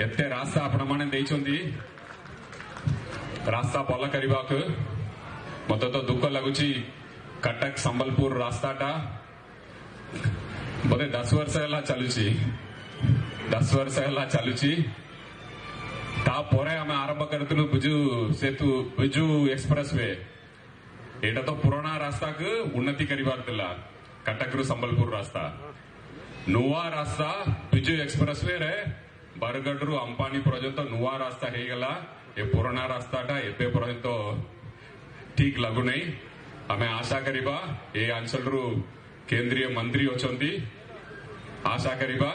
एते रास्ता आपण माने देइछंती रास्ता भल करबा को मते तो दुख लगुची कटक संबलपुर रास्ताटा बोले 10 वर्ष है चलुची 10 वर्ष है चलुची तापर आम आरंभ करूँ बिजु एक्सप्रेस वे एटा तो पुराना रास्ता को उन्नति करिबार तिला कटक रु संबलपुर रास्ता नुआ रास्ता बिजु एक्सप्रेस वे रे बरगढ़ रु अंपानी पर्यंत नुआ रास्ता हे गला ए पुराना रास्ताटा एबे पर्यंत ठीक लगु नहीं आमे आशा करिबा ए अंचल रु केंद्रीय मंत्री अछंती आशा करिबा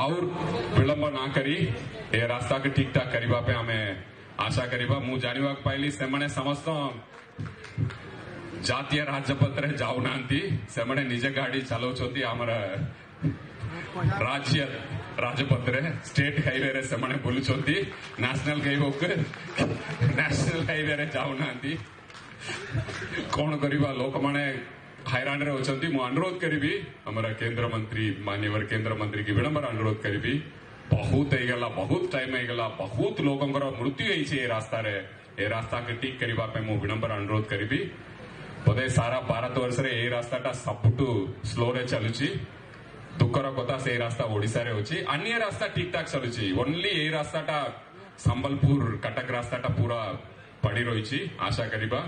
और विलंब ना करी ए रास्ता के ठीक ठाक करिबा पे आमे आशा करिबा मु जानिबा पाइली सेमने समस्त जातीय राजपत्र जाऊ नांती सेमने निज गाड़ी चलाउछंती हमर राज्य राजपत्र स्टेट हाईवे रे सेमने बोलुछंती नेशनल हाईवे रे जाऊ नांती कौन करिबा लोक माने हैरान रे होचंती मु अनुरोध करिबी हमरा केंद्र मंत्री माननीय केंद्र मंत्री की विनम्र अनुरोध करिबी बहुत हो गला बहुत टाइम हो गला बहुत लोकंकर मृत्यु होइछे ए रास्ता रे ए रास्ता के ठीक करिबा पे मु विनम्र अनुरोध करिबी बोधे सारा भारत वर्ष रे ए रास्ताटा सबटू स्लो रे चलुची दुखर कथा से रास्ता ओडिसा रे होची अन्य रास्ता ठीक ठाक चलुची ओनली ए रास्ताटा संबलपुर कटक रास्ताटा पूरा पड़ी रही आशा करिबा।